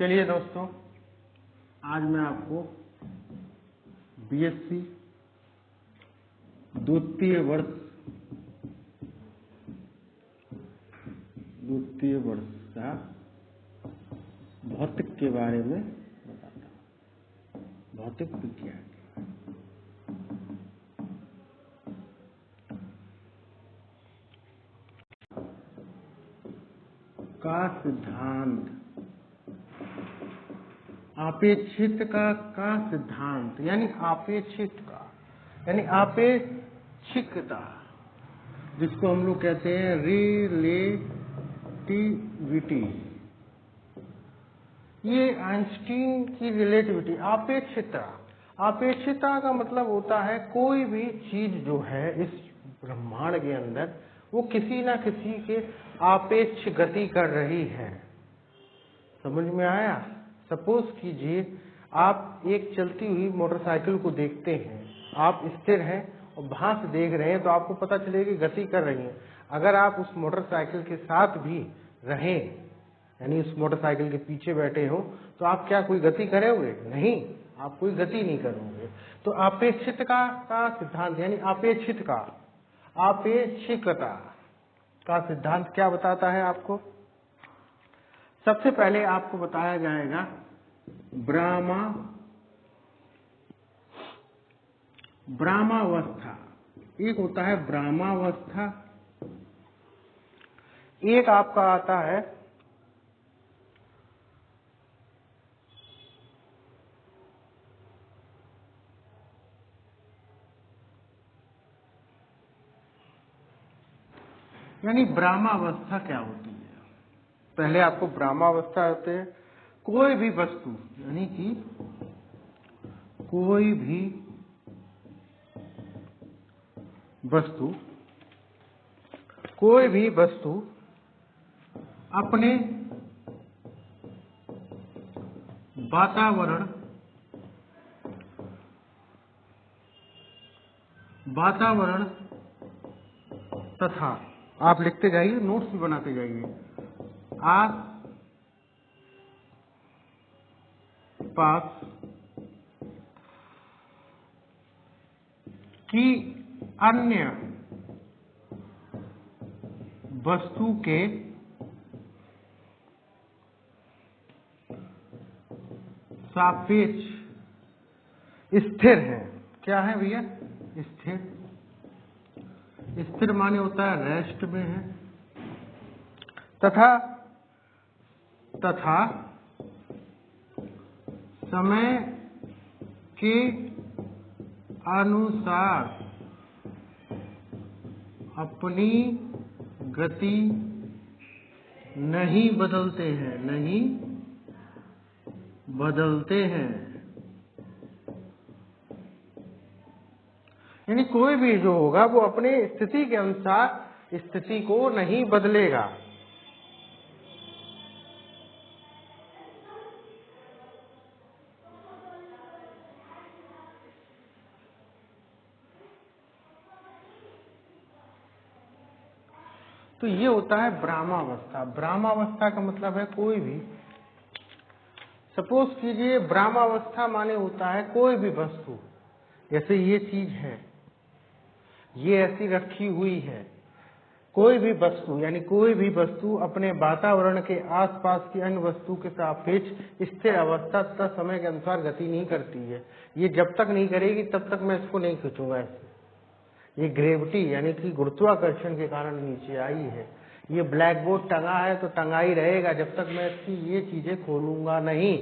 चलिए दोस्तों, आज मैं आपको बीएससी द्वितीय वर्ष का भौतिक के बारे में बताता हूँ। भौतिक विज्ञान का सिद्धांत, आपेक्षिकता का सिद्धांत यानी आपेक्षिकता, जिसको हम लोग कहते हैं रिलेटिविटी। ये आइंस्टीन की रिलेटिविटी, आपेक्षिकता का मतलब होता है कोई भी चीज जो है इस ब्रह्मांड के अंदर वो किसी ना किसी के आपेक्ष गति कर रही है। समझ में आया? सपोज कीजिए आप एक चलती हुई मोटरसाइकिल को देखते हैं, आप स्थिर हैं और वहां से देख रहे हैं तो आपको पता चलेगा कि गति कर रही है। अगर आप उस मोटरसाइकिल के साथ भी रहें, यानी उस मोटरसाइकिल के पीछे बैठे हो, तो आप क्या कोई गति करोगे? नहीं, आप कोई गति नहीं करोगे। तो आपेक्षिकता का सिद्धांत यानी आपेक्षिकता का सिद्धांत क्या बताता है आपको? सबसे पहले आपको बताया जाएगा ब्रह्मावस्था। एक होता है ब्रह्मावस्था, एक आपका आता है यानी ब्रह्मावस्था क्या होती है? पहले आपको ब्रह्मावस्था होते हैं कोई भी वस्तु, यानी कि कोई भी वस्तु अपने वातावरण तथा, आप लिखते जाइए, नोट्स भी बनाते जाइए, आस पास की अन्य वस्तु के सापेक्ष स्थिर है। क्या है भैया? स्थिर माने होता है रेस्ट में है, तथा समय के अनुसार अपनी गति नहीं बदलते हैं। यानी कोई भी जो होगा वो अपने स्थिति के अनुसार स्थिति को नहीं बदलेगा। तो ये होता है ब्रह्मावस्था। ब्रह्मावस्था का मतलब है कोई भी, सपोज कीजिए ब्रह्मावस्था माने होता है कोई भी वस्तु, जैसे ये चीज है, ये ऐसी रखी हुई है, कोई भी वस्तु यानी कोई भी वस्तु अपने वातावरण के आसपास की अन्य वस्तु के सापेक्ष स्थिर अवस्था तथा समय के अनुसार गति नहीं करती है। ये जब तक नहीं करेगी तब तक मैं इसको नहीं खींचूंगा ऐसे। ये ग्रेविटी यानी कि गुरुत्वाकर्षण के कारण नीचे आई है। ये ब्लैक बोर्ड टंगा है तो टंगा ही रहेगा जब तक मैं इसकी ये चीजें खोलूंगा नहीं।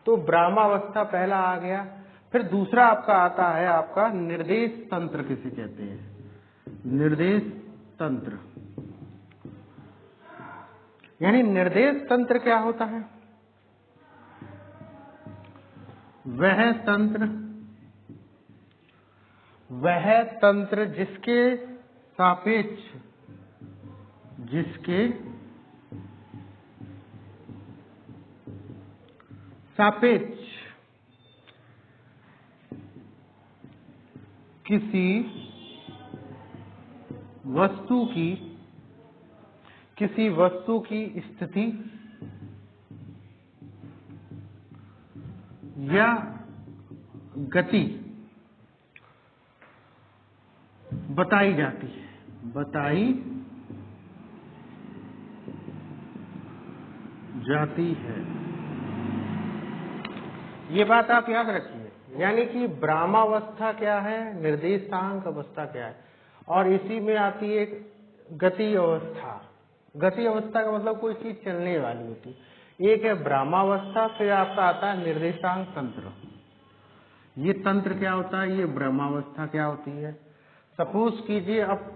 तो ब्रह्मावस्था पहला आ गया। फिर दूसरा आपका आता है आपका निर्देश तंत्र, किसे कहते हैं? निर्देश तंत्र। यानी निर्देश तंत्र क्या होता है? वह तंत्र जिसके सापेक्ष किसी वस्तु की स्थिति या गति बताई जाती है, बताई जाती है। ये बात आप याद रखिए, यानी कि ब्राह्मावस्था क्या है, निर्देशांक अवस्था क्या है, और इसी में आती है गति अवस्था। गति अवस्था का मतलब कोई चीज चलने वाली होती है। एक है ब्राह्मावस्था, फिर आपका आता है निर्देशांक तंत्र। ये तंत्र क्या होता है, ये ब्रह्मावस्था क्या होती है। सपोज कीजिए अब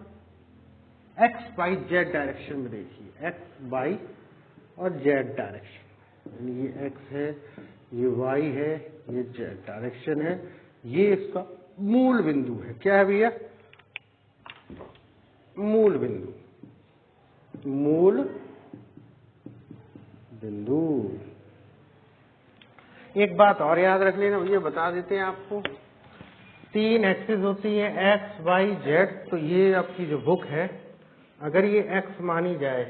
एक्स वाई जेड डायरेक्शन में देखिए, एक्स वाई और जेड डायरेक्शन, ये एक्स है, ये वाई है, ये जेड डायरेक्शन है, ये इसका मूल बिंदु है। क्या है भैया, मूल बिंदु, मूल बिंदु। एक बात और याद रख लेना, ये बता देते हैं आपको, 3 एक्सिस होती है, एक्स वाई जेड। तो ये आपकी जो बुक है, अगर ये एक्स मानी जाए,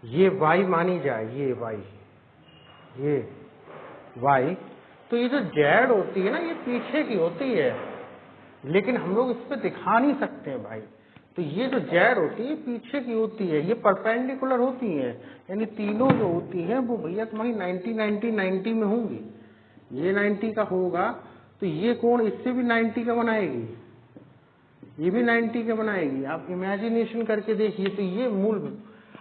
ये वाई मानी जाए, ये वाई, ये वाई, तो ये जो जेड होती है ना, ये पीछे की होती है, लेकिन हम लोग इस पे दिखा नहीं सकते हैं भाई। तो ये जो जेड होती है पीछे की होती है, ये परपेंडिकुलर होती है, यानी तीनों जो होती हैं वो भैया तुम्हारी 90 90 90 में होंगी। ये 90 का होगा तो ये कोण इससे भी 90 का बनाएगी, ये भी 90 का बनाएगी। आप इमेजिनेशन करके देखिए। तो ये मूल,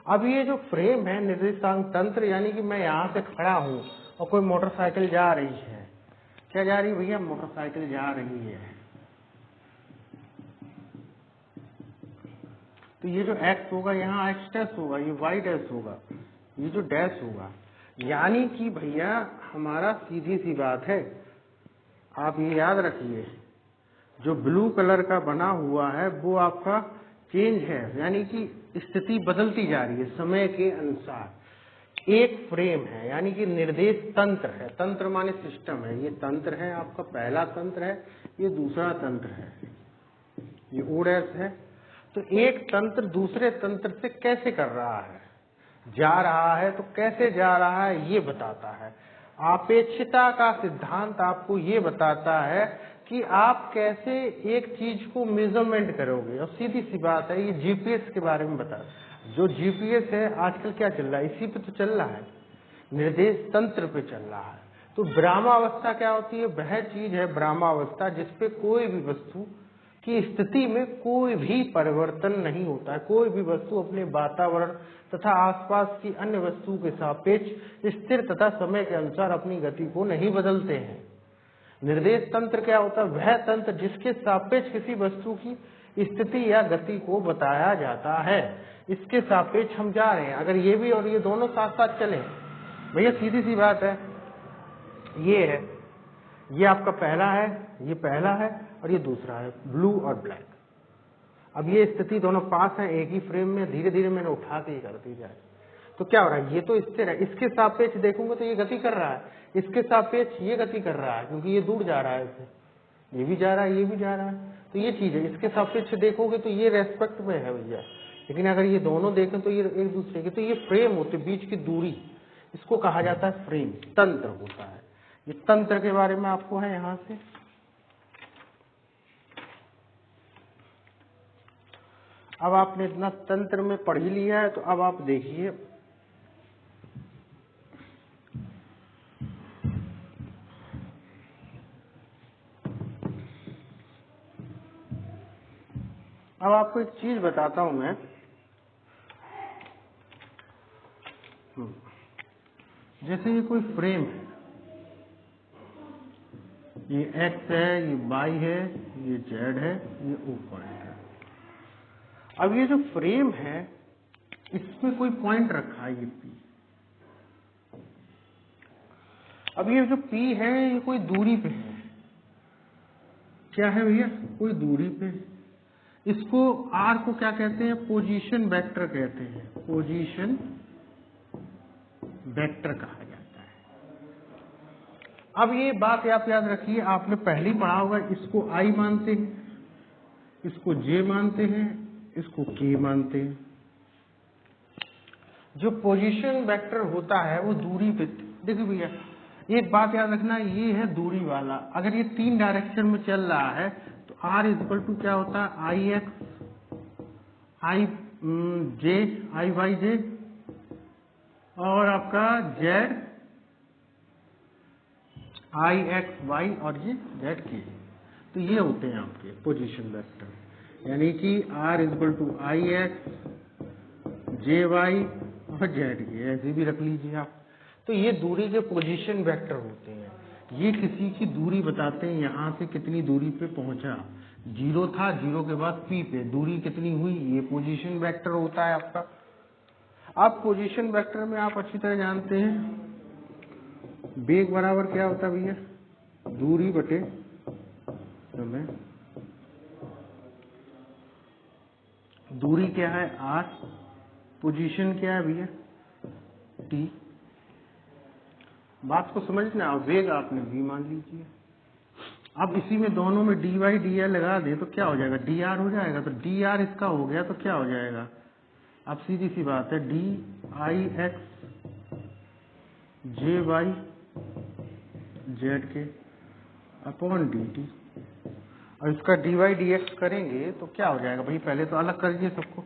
अब ये जो फ्रेम है निर्देशांक तंत्र, यानी कि मैं यहाँ से खड़ा हूँ और कोई मोटरसाइकिल जा रही है, क्या जा रही है भैया, मोटरसाइकिल जा रही है। तो ये जो x होगा यहाँ x डैश होगा, ये y डैश होगा, ये जो डैश होगा, यानी कि भैया हमारा सीधी सी बात है, आप ये याद रखिए, जो ब्लू कलर का बना हुआ है वो आपका चेंज है, यानी कि स्थिति बदलती जा रही है समय के अनुसार। एक फ्रेम है, यानी कि निर्देश तंत्र है, तंत्र माने सिस्टम है, ये तंत्र है आपका, पहला तंत्र है, ये दूसरा तंत्र है, ये ओ डैश है। तो एक तंत्र दूसरे तंत्र से कैसे कर रहा है, जा रहा है, तो कैसे जा रहा है ये बताता है। आपेक्षिकता का सिद्धांत आपको ये बताता है कि आप कैसे एक चीज को मेजरमेंट करोगे। और सीधी सी बात है, ये जीपीएस के बारे में बता, जो जीपीएस है आजकल क्या चल रहा है, इसी पे तो चल रहा है, निर्देश तंत्र पे चल रहा है। तो ब्राह्मावस्था क्या होती है, वह चीज है ब्राह्मावस्था जिसपे कोई भी वस्तु की स्थिति में कोई भी परिवर्तन नहीं होता है, कोई भी वस्तु अपने वातावरण तथा आसपास की अन्य वस्तु के सापेक्ष स्थिर तथा समय के अनुसार अपनी गति को नहीं बदलते हैं। निर्देश तंत्र क्या होता है, वह तंत्र जिसके सापेक्ष किसी वस्तु की स्थिति या गति को बताया जाता है। इसके सापेक्ष हम जा रहे हैं, अगर ये भी और ये दोनों साथ साथ चले, भैया सीधी सी बात है, ये है, ये आपका पहला है, ये पहला है और ये दूसरा है, ब्लू और ब्लैक। अब ये स्थिति दोनों पास है एक ही फ्रेम में, धीरे धीरे मैंने उठा के ही कर दी जाए, तो क्या हो रहा है, ये तो स्थिर है, इसके सापेक्ष देखूंगा तो ये गति कर रहा है, इसके सापेक्ष ये गति कर रहा है क्योंकि ये दूर जा रहा है इससे, ये भी जा रहा है, ये भी जा रहा है, तो ये चीज है। इसके सापेक्ष देखोगे तो ये रेस्पेक्ट में है भैया, लेकिन अगर ये दोनों देखें तो ये एक दूसरे की, तो ये फ्रेम होते बीच की दूरी, इसको कहा जाता है फ्रेम, तंत्र होता है। ये तंत्र के बारे में आपको है यहाँ से। अब आपने इतना तंत्र में पढ़ ही लिया है, तो अब आप देखिए, अब आपको एक चीज बताता हूं मैं, जैसे ये कोई फ्रेम है, ये एक्स है, ये वाई है, ये जेड है, ये ओ पॉइंट है। अब ये जो फ्रेम है इसमें कोई पॉइंट रखा है, ये पी। अब ये जो पी है ये कोई दूरी पे है, क्या है भैया, कोई दूरी पे। इसको आर को क्या कहते हैं, पोजीशन वेक्टर कहते हैं, पोजीशन वेक्टर कहा जाता है। अब ये बात आप याद रखिए, आपने पहले ही पढ़ा होगा, इसको आई मानते हैं, इसको जे मानते हैं, इसको के मानते हैं। जो पोजीशन वेक्टर होता है वो दूरी पे देखिए भैया, एक बात याद रखना, ये है दूरी वाला। अगर ये 3 डायरेक्शन में चल रहा है तो r इक्वल टू क्या होता है, आई एक्स आई वाई जे और आपका जेड आई एक्स वाई और ये जेड के। तो ये होते हैं आपके पोजीशन वेक्टर, यानी कि r equal to I X J Y और जेड के, ऐसे भी रख लीजिए आप। तो ये दूरी के पोजीशन वेक्टर होते हैं। ये किसी की दूरी बताते हैं, यहाँ से कितनी दूरी पे पहुंचा। 0 था, 0 के बाद P पे दूरी कितनी हुई, ये पोजीशन वेक्टर होता है आपका। अब पोजीशन वेक्टर में आप अच्छी तरह जानते हैं वेग बराबर क्या होता है भैया, दूरी बटे समय। दूरी क्या है r, पोजीशन क्या है भैया t। बात को समझना, वेग आपने v मान लीजिए। अब इसी में दोनों में dy dl लगा दे तो क्या हो जाएगा, dr हो जाएगा। तो dr इसका हो गया तो क्या हो जाएगा, अब सीधी सी बात है D I X J Y Z के अपॉन डी टी। और इसका डी वाई डी एक्स करेंगे तो क्या हो जाएगा भाई, पहले तो अलग करिए सबको,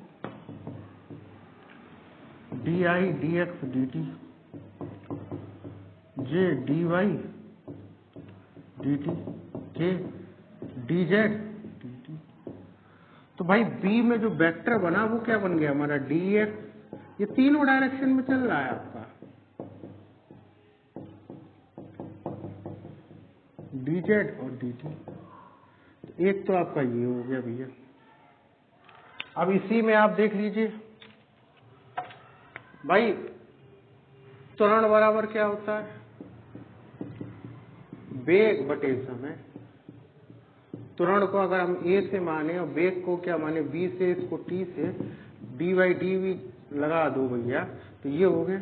D I D X D T J D Y D T के डी जेड डी टी। तो भाई बी में जो वेक्टर बना वो क्या बन गया हमारा, डी एक्स। ये तीनों डायरेक्शन में चल रहा है आपका, डी जेड और डी टी। तो एक तो आपका ये हो गया भैया। अब इसी में आप देख लीजिए भाई, त्वरण बराबर क्या होता है, वेग बटे समय। त्वरण को अगर हम a से माने और वेग को क्या माने b से, इसको t से, dy dv लगा दो भैया, तो ये हो गया।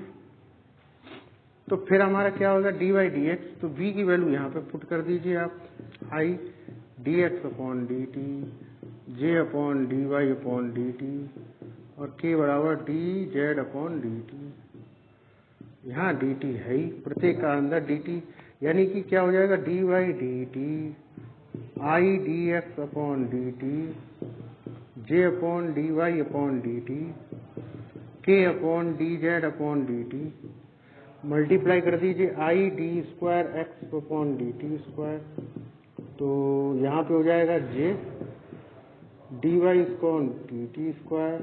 तो फिर हमारा क्या होगा, dy dx। तो v की वैल्यू यहाँ पे पुट कर दीजिए आप, I dx upon D T J upon D Y upon D T और k बराबर D Z upon D T. यहाँ डी टी है ही, प्रत्येक का अंदर डी टी, यानी कि क्या हो जाएगा, d Y D t i D x upon D T J upon D Y upon D T k upon d Z upon D t. Multiply कर दीजिए i d square x upon D t square. तो यहाँ पे हो जाएगा j D Y upon D t square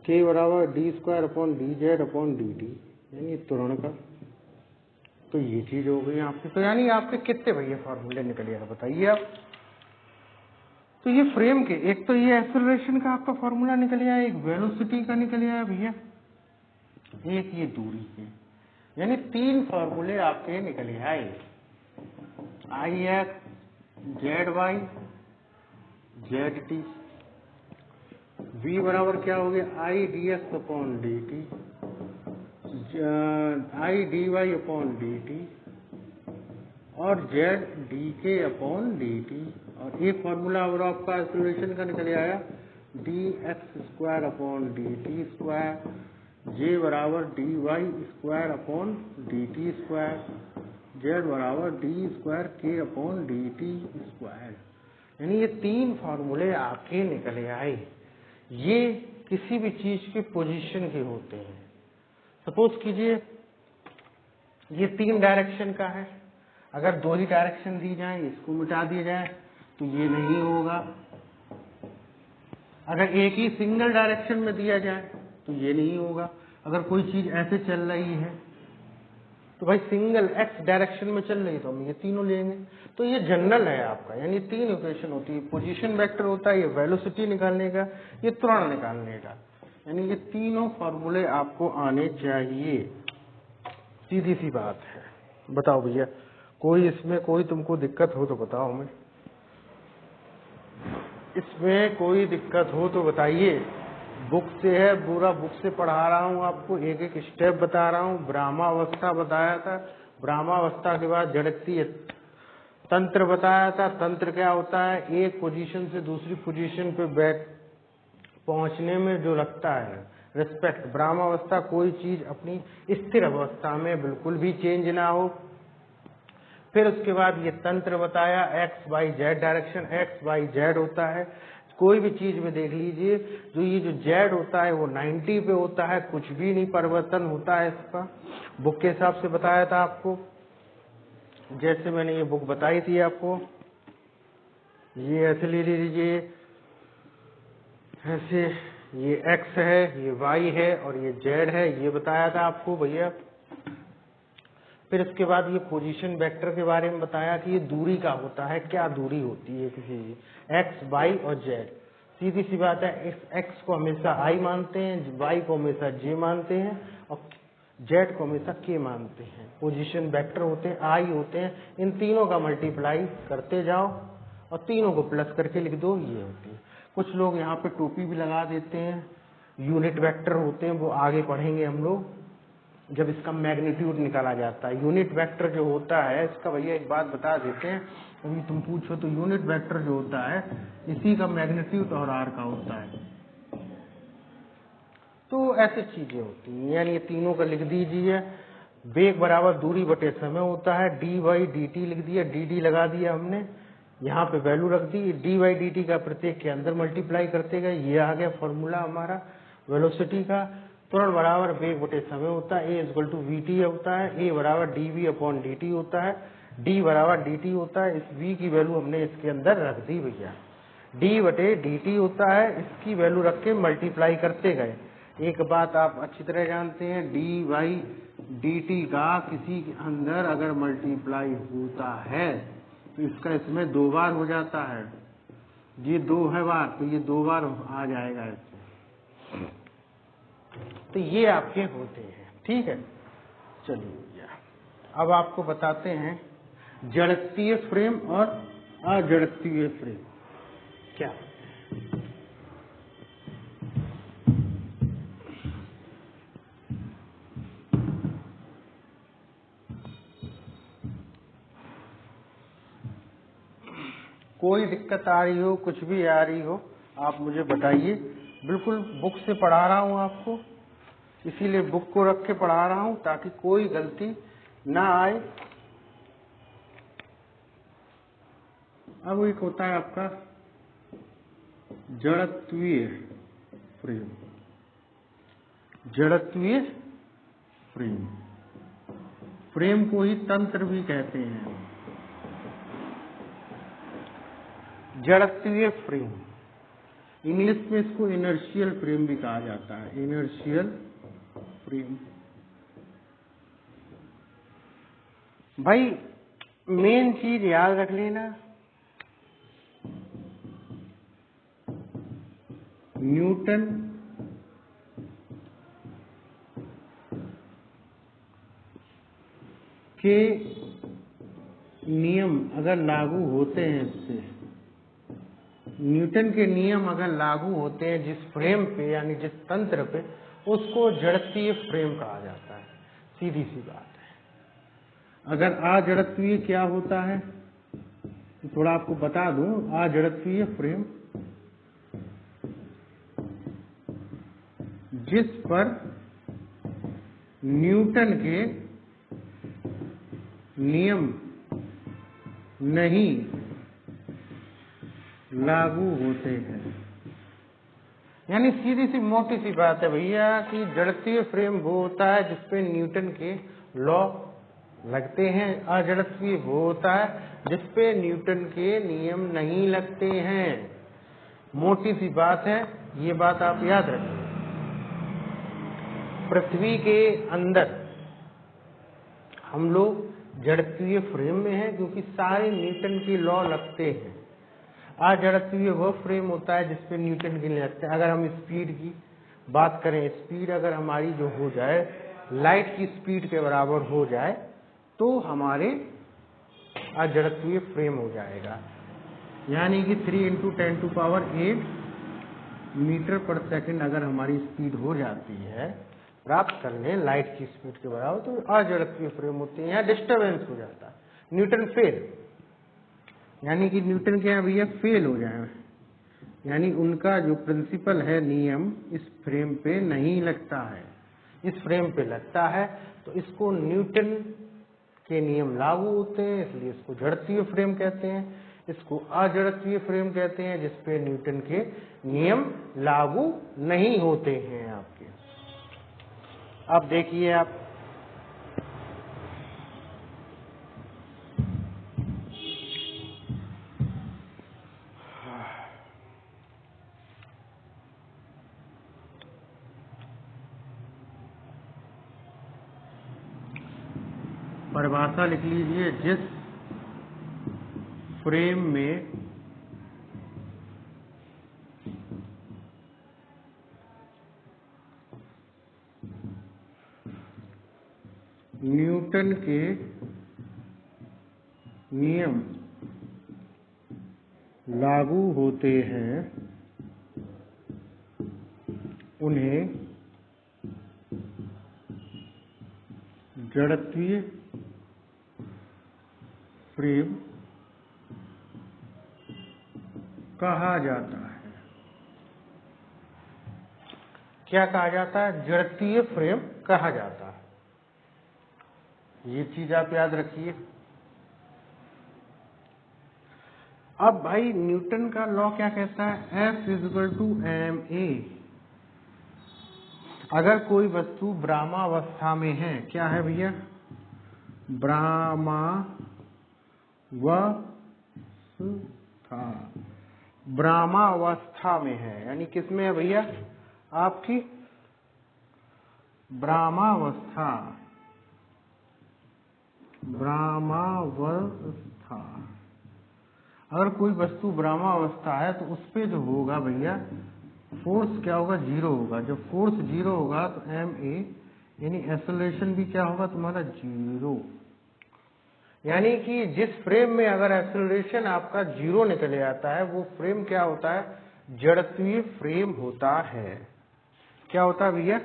के बराबर d square upon d Z upon D t, यानी त्वरण का। तो ये चीज हो गई आपकी। तो यानी आपके कितने भैया फॉर्मूले निकल गया बताइए आप। तो ये फ्रेम के, एक तो ये एक्सेलरेशन का आपका फॉर्मूला निकल गया, एक वेलोसिटी का निकल गया भैया, एक ये दूरी के, यानी 3 फॉर्मूले आपके निकल आए। I x z y z t, v बराबर क्या हो गया, i D x upon D t i d Y upon D T और z d k upon D T. और एक फॉर्मूला और आपका एक्सेलरेशन का निकल आया, d x square upon D t square j बराबर d y square upon D t square z बराबर d square k upon D t square. यानी ये 3 फॉर्मूले आपके निकले आए। ये किसी भी चीज के पोजीशन के होते हैं। सपोज कीजिए ये 3 डायरेक्शन का है, अगर 2 ही डायरेक्शन दी जाए, इसको मिटा दिया जाए तो ये नहीं होगा। अगर एक ही सिंगल डायरेक्शन में दिया जाए तो ये नहीं होगा। अगर कोई चीज ऐसे चल रही है तो भाई सिंगल एक्स डायरेक्शन में चल रही तो हम ये तीनों लेंगे। तो ये जनरल है आपका, यानी 3 इक्वेशन होती है। पोजीशन वेक्टर होता है, ये वेलोसिटी निकालने का, ये त्वरण निकालने का, यानी ये तीनों फॉर्मूले आपको आने चाहिए। सीधी सी बात है। बताओ भैया, कोई इसमें कोई तुमको दिक्कत हो तो बताओ। मैं इसमें कोई दिक्कत हो तो बताइए। बुक से है, पूरा बुक से पढ़ा रहा हूँ आपको, एक एक स्टेप बता रहा हूँ। ब्रह्मावस्था बताया था, ब्रह्मावस्था के बाद जड़त्वीय तंत्र बताया था। तंत्र क्या होता है, एक पोजीशन से दूसरी पोजीशन पे बैठ पहुंचने में जो लगता है, रिस्पेक्ट, ब्राह्मावस्था कोई चीज अपनी स्थिर अवस्था में बिल्कुल भी चेंज ना हो। फिर उसके बाद ये तंत्र बताया, X Y Z direction, X Y Z होता है, कोई भी चीज में देख लीजिए जो ये जो जेड होता है वो 90 पे होता है, कुछ भी नहीं परिवर्तन होता है इसका। बुक के हिसाब से बताया था आपको, जैसे मैंने ये बुक बताई थी आपको, ये ऐसे ले लीजिए, ऐसे ये एक्स है, ये वाई है और ये जेड है, ये बताया था आपको भैया। फिर इसके बाद ये पोजीशन वेक्टर के बारे में बताया कि ये दूरी का होता है, क्या दूरी होती है किसी एक्स वाई और जेड। सीधी सी बात है, एक्स को हमेशा आई मानते हैं, वाई को हमेशा जे मानते हैं और जेड को हमेशा के मानते हैं। पोजीशन वेक्टर होते हैं, आई होते हैं, इन तीनों का मल्टीप्लाई करते जाओ और तीनों को प्लस करके लिख दो, ये होती है। कुछ लोग यहाँ पे टोपी भी लगा देते हैं, यूनिट वेक्टर होते हैं, वो आगे पढ़ेंगे हम लोग जब इसका मैग्नीट्यूड निकाला जाता है। यूनिट वेक्टर जो होता है, इसका भैया एक बात बता देते हैं, अभी तुम पूछो तो यूनिट वेक्टर जो होता है इसी का मैग्नीट्यूड और आर का होता है। तो ऐसी चीजें होती हैं, यानी ये तीनों का लिख दीजिए। वेग बराबर दूरी बटे समय होता है, डी बाई डी टी लिख दिया, डी डी लगा दिया हमने, यहाँ पे वैल्यू रख दी, डी बाई डी टी का प्रत्येक के अंदर मल्टीप्लाई करते गए, ये आ गया फॉर्मूला हमारा वेलोसिटी का। त्वरण बराबर वेग बटे समय होता है, A equal to V T होता है, ए बराबर D V upon D T होता है, डी बराबर डी टी होता है। इस वी की वैल्यू हमने इसके अंदर रख दी भैया, डी बटे डी टी होता है, इसकी वैल्यू रख के मल्टीप्लाई करते गए। एक बात आप अच्छी तरह जानते हैं, डी वाई डी टी का किसी के अंदर अगर मल्टीप्लाई होता है तो इसका इसमें 2 बार हो जाता है, ये 2 है बार तो ये 2 बार आ जाएगा इसमें। तो ये आपके होते हैं, ठीक है। चलिए भैया अब आपको बताते हैं जड़त्वीय फ्रेम और अजड़त्वीय फ्रेम क्या। कोई दिक्कत आ रही हो, कुछ भी आ रही हो, आप मुझे बताइए। बिल्कुल बुक से पढ़ा रहा हूँ आपको, इसीलिए बुक को रख के पढ़ा रहा हूँ ताकि कोई गलती ना आए। अब एक होता है आपका जड़त्वीय फ्रेम, जड़त्वीय फ्रेम, फ्रेम को ही तंत्र भी कहते हैं। जड़त्वीय फ्रेम, इंग्लिश में इसको इनर्शियल फ्रेम भी कहा जाता है, इनर्शियल फ्रेम। भाई मेन चीज याद रख लेना, न्यूटन के नियम अगर लागू होते हैं, इससे न्यूटन के नियम अगर लागू होते हैं जिस फ्रेम पे यानी जिस तंत्र पे, उसको जड़त्वीय फ्रेम कहा जाता है। सीधी सी बात है। अगर अजड़त्वीय क्या होता है तो थोड़ा आपको बता दूं, अजड़त्वीय फ्रेम जिस पर न्यूटन के नियम नहीं लागू होते हैं। यानी सीधी सी मोटी सी बात है भैया कि जड़त्वीय फ्रेम वो होता है जिसपे न्यूटन के लॉ लगते हैं, अजड़त्वीय वो होता है जिसपे न्यूटन के नियम नहीं लगते हैं। मोटी सी बात है, ये बात आप याद रखें। पृथ्वी के अंदर हम लोग जड़त्वीय फ्रेम में हैं क्योंकि सारे न्यूटन के लॉ लगते हैं। अजड़त्वीय वह फ्रेम होता है जिसपे न्यूटन के नहीं लगते। अगर हम स्पीड की बात करें, स्पीड अगर हमारी जो हो जाए लाइट की स्पीड के बराबर हो जाए तो हमारे अजड़त्वीय फ्रेम हो जाएगा। यानी कि 3 × 10⁸ मीटर पर सेकंड अगर हमारी स्पीड हो जाती है प्राप्त करने लाइट की स्पीड के बराबर, तो अजड़त्वीय फ्रेम होते हैं। यहाँ डिस्टर्बेंस हो जाता है, न्यूटन फेल, यानी कि न्यूटन के यहाँ भैया फेल हो जाए, यानी उनका जो प्रिंसिपल है, नियम, इस फ्रेम पे नहीं लगता है, इस फ्रेम पे लगता है, तो इसको न्यूटन के नियम लागू होते हैं, इसलिए इसको जड़त्वीय फ्रेम कहते हैं। इसको अजड़त्वीय फ्रेम कहते हैं, जिसपे न्यूटन के नियम लागू नहीं होते हैं आपके। अब देखिए आप, परिभाषा लिख लीजिए, जिस फ्रेम में न्यूटन के नियम लागू होते हैं, उन्हें जड़त्वीय फ्रेम कहा जाता है। क्या कहा जाता है? जड़त्वीय फ्रेम कहा जाता है। ये चीज आप याद रखिए। अब भाई न्यूटन का लॉ क्या कहता है? F = ma। अगर कोई वस्तु ब्रह्मावस्था में है, क्या है भैया? ब्रह्मावस्था में है, यानी किसमें है भैया? आपकी ब्रह्मावस्था। अगर कोई वस्तु ब्रह्मावस्था है तो उस पे जो होगा भैया, फोर्स क्या होगा? 0 होगा। जब फोर्स 0 होगा तो ma यानी एक्सेलरेशन भी क्या होगा तुम्हारा? 0। यानी कि जिस फ्रेम में अगर एक्सेलरेशन आपका 0 निकल जाता है, वो फ्रेम क्या होता है? जड़त्वीय फ्रेम होता है। क्या होता है भैया?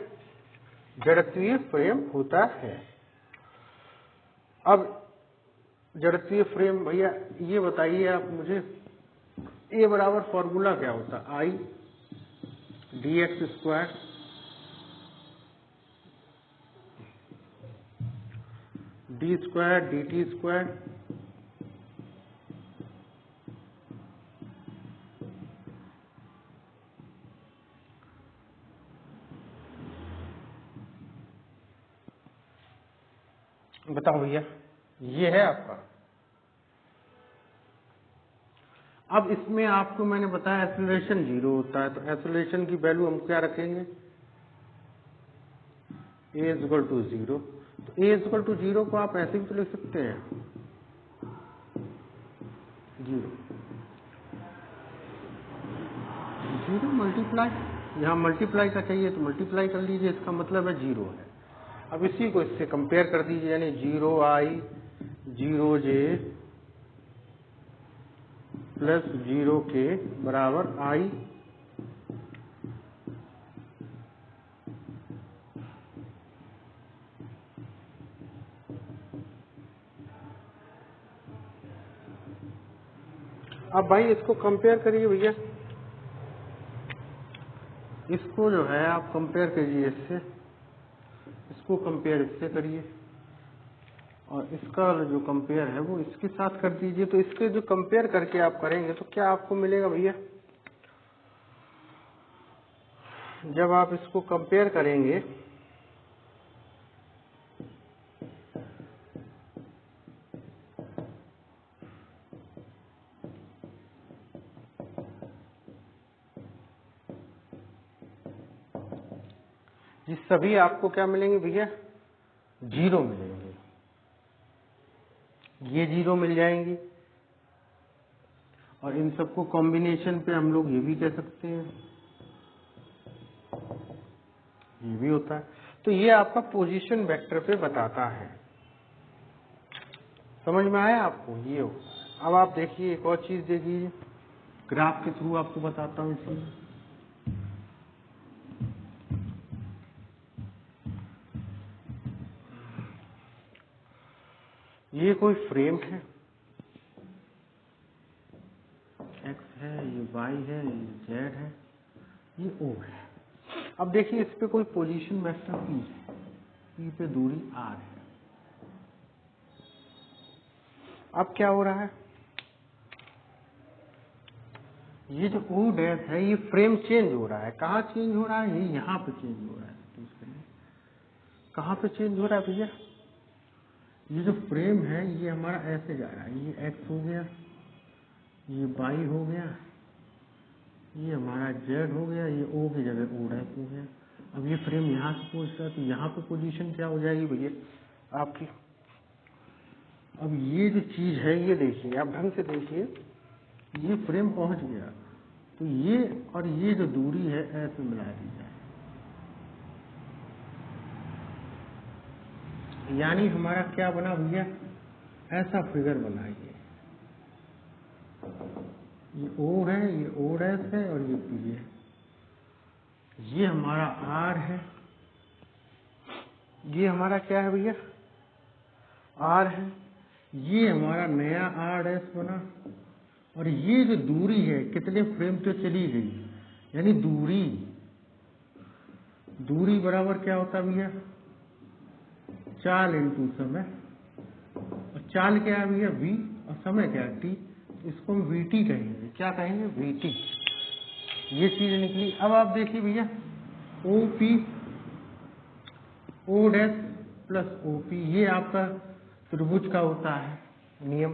जड़त्वीय फ्रेम होता है। अब जड़त्वीय फ्रेम भैया ये बताइए आप मुझे, ए बराबर फॉर्मूला क्या होता है? I dx² d² dt²। बताओ भैया, ये है आपका। अब इसमें आपको मैंने बताया एक्सेलरेशन 0 होता है, तो एक्सेलरेशन की वैल्यू हम क्या रखेंगे? a = 0। तो a = 0 को आप ऐसे भी तो लिख सकते हैं, 0 मल्टीप्लाई, यहाँ मल्टीप्लाई का चाहिए तो मल्टीप्लाई कर लीजिए, इसका मतलब है 0 है। अब इसी को इससे कंपेयर कर दीजिए, यानी 0i 0j + 0k बराबर i। अब भाई इसको कंपेयर करिए भैया, इसको जो है आप कंपेयर करिए इससे, इसको कंपेयर इससे करिए, और इसका जो कंपेयर है वो इसके साथ कर दीजिए। तो इसके जो कंपेयर करके आप करेंगे तो क्या आपको मिलेगा भैया? जब आप इसको कंपेयर करेंगे ये सभी आपको क्या मिलेंगे भैया? 0 मिलेंगे। ये 0 मिल जाएंगी, और इन सबको कॉम्बिनेशन पे हम लोग ये भी कह सकते हैं, ये भी होता है। तो ये आपका पोजीशन वेक्टर पे बताता है। समझ में आया आपको? ये हो। अब आप देखिए एक और चीज देखिए, ग्राफ के थ्रू आपको बताता हूँ इसलिए। ये कोई फ्रेम है, x है, ये y है, ये z है, ये o है। अब देखिए इस पे कोई पोजीशन वेक्टर p है, p पे दूरी r है। अब क्या हो रहा है, ये जो o डैश है ये फ्रेम चेंज हो रहा है। कहाँ चेंज हो रहा है, ये यहाँ पे चेंज हो रहा है। तो इसके लिए कहाँ पे चेंज हो रहा है भैया, ये जो फ्रेम है ये हमारा ऐसे जा रहा है, ये x हो गया, ये y हो गया, ये हमारा z हो गया, ये o की जगह o डैश हो गया। अब ये फ्रेम यहाँ से पहुँचता है तो यहाँ पे पोजीशन क्या हो जाएगी भैया आपकी। अब ये जो चीज है ये देखिए, आप ढंग से देखिए, ये फ्रेम पहुँच गया तो ये और ये जो दूरी है ऐसे मिला दी जाए, यानी हमारा क्या बना भैया, ऐसा फिगर बना। ये O है, ये O डैश है और ये P है, ये हमारा R है, ये हमारा क्या है भैया, R है, ये हमारा नया R डैश बना। और ये जो दूरी है कितने फ्रेम पे चली गई, यानी दूरी बराबर क्या होता है भैया, चाल इंटू समय। और चाल क्या है भैया v, और समय क्या है t। इसको हम vt कहेंगे। क्या कहेंगे, vt। ये चीज निकली। अब आप देखिए भैया, OP O dash plus OP, ये आपका त्रिभुज का होता है नियम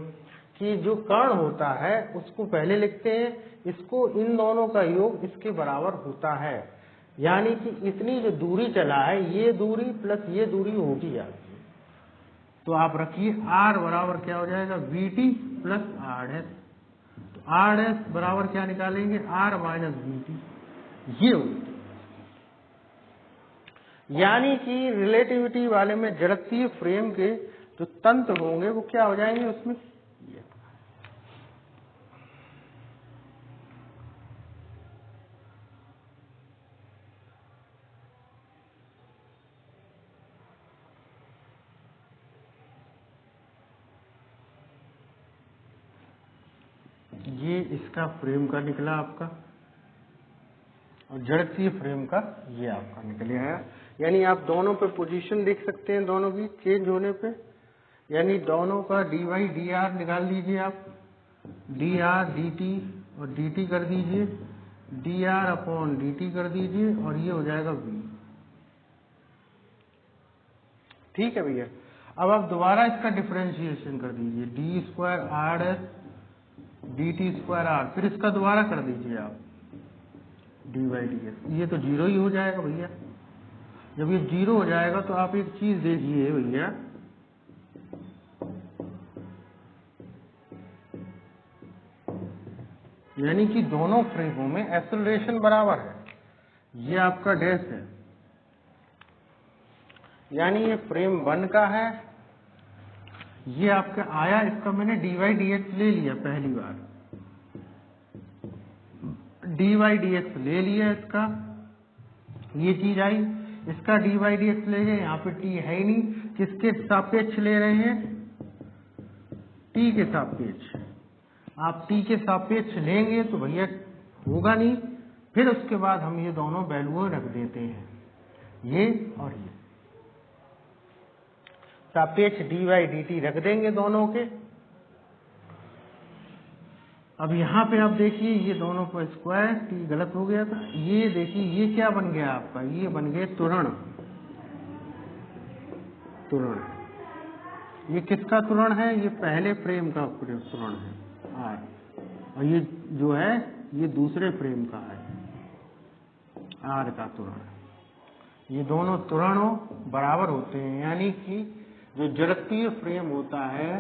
कि जो कर्ण होता है उसको पहले लिखते हैं, इसको इन दोनों का योग इसके बराबर होता है। यानी कि इतनी जो दूरी चला है ये दूरी प्लस ये दूरी होगी आपकी। तो आप रखिए R बराबर क्या हो जाएगा, VT प्लस R डैश। तो R डैश बराबर क्या निकालेंगे, R माइनस VT। ये होती है, यानी कि रिलेटिविटी वाले में जड़त्वीय फ्रेम के जो तंत्र होंगे वो क्या हो जाएंगे उसमें, ये इसका फ्रेम का निकला आपका, और जड़त्वीय फ्रेम का ये आपका निकल आया। यानी आप दोनों पे पोजीशन देख सकते हैं, दोनों की चेंज होने पे, यानी दोनों का dy dr निकाल लीजिए आप, dr dt और dt कर दीजिए, dr अपॉन dt कर दीजिए, और ये हो जाएगा v। ठीक है भैया। अब आप दोबारा इसका डिफरेंशिएशन कर दीजिए, D square R dash dt square r, फिर इसका दोबारा कर दीजिए आप dy dx। ये तो जीरो ही हो जाएगा भैया। जब ये जीरो हो जाएगा तो आप एक चीज देखिए भैया, यानी कि दोनों फ्रेमों में एक्सेलरेशन बराबर है। ये आपका डैश है, यानी ये फ्रेम 1 का है, ये आपका आया, इसका मैंने dy dx ले लिया पहली बार, dy dx ले लिया इसका, ये चीज आई, इसका dy dx ले गए। यहाँ पे t है ही नहीं, किसके सापेक्ष ले रहे हैं, t के सापेक्ष। आप t के सापेक्ष लेंगे तो भैया होगा नहीं। फिर उसके बाद हम ये दोनों वैल्यू रख देते हैं, ये और ये सापेक्ष dy dt रख देंगे दोनों के। अब यहाँ पे आप देखिए ये दोनों को स्क्वायर, t गलत हो गया था। ये देखिए ये क्या बन गया आपका, ये बन गए त्वरण। ये किसका त्वरण है, ये पहले फ्रेम का त्वरण है R, और ये जो है ये दूसरे फ्रेम का है R का त्वरण। ये दोनों त्वरणों बराबर होते हैं, यानी कि जो जड़त्वीय फ्रेम होता है,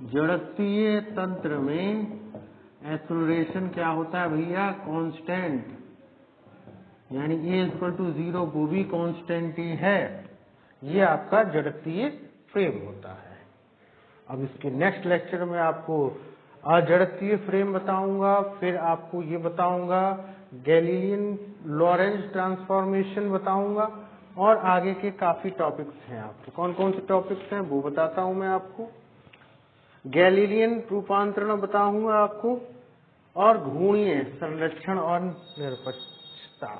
जड़त्वीय तंत्र में एक्सेलरेशन क्या होता है भैया, कांस्टेंट, यानी a=0 वो भी कांस्टेंट ही है। ये आपका जड़त्वीय फ्रेम होता है। अब इसके नेक्स्ट लेक्चर में आपको अजड़त्वीय फ्रेम बताऊंगा, फिर आपको ये बताऊंगा गैलीलियन लॉरेंज ट्रांसफॉर्मेशन बताऊंगा, और आगे के काफी टॉपिक्स हैं। आपको कौन कौन से टॉपिक्स हैं वो बताता हूं मैं आपको। गैलीलियन रूपांतरण बताऊंगा आपको, और घूर्णीय संरक्षण और निरपेक्षता,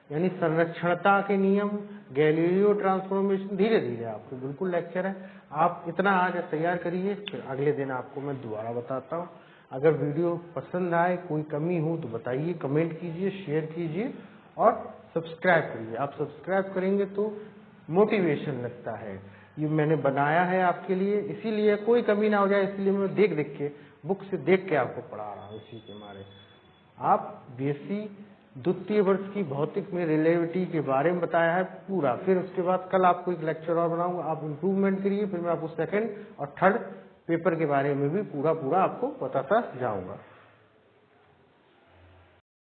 यानी संरक्षणता के नियम, गैलीलियो ट्रांसफॉर्मेशन। धीरे धीरे आपको बिल्कुल लेक्चर है, आप इतना आज तैयार करिए, फिर अगले दिन आपको मैं दोबारा बताता हूँ। अगर वीडियो पसंद आए, कोई कमी हो तो बताइए, कमेंट कीजिए, शेयर कीजिए और सब्सक्राइब करिए। आप सब्सक्राइब करेंगे तो मोटिवेशन लगता है, ये मैंने बनाया है आपके लिए, इसीलिए कोई कमी ना हो जाए, इसलिए मैं देख देख के, बुक से देख के आपको पढ़ा रहा हूँ। इसी के मारे आप बीएससी द्वितीय वर्ष की भौतिक में रिलेटिविटी के बारे में बताया है पूरा। फिर उसके बाद कल आपको एक लेक्चर और बनाऊंगा, आप इम्प्रूवमेंट करिए, फिर मैं आपको सेकंड और थर्ड पेपर के बारे में भी पूरा आपको बताता जाऊंगा।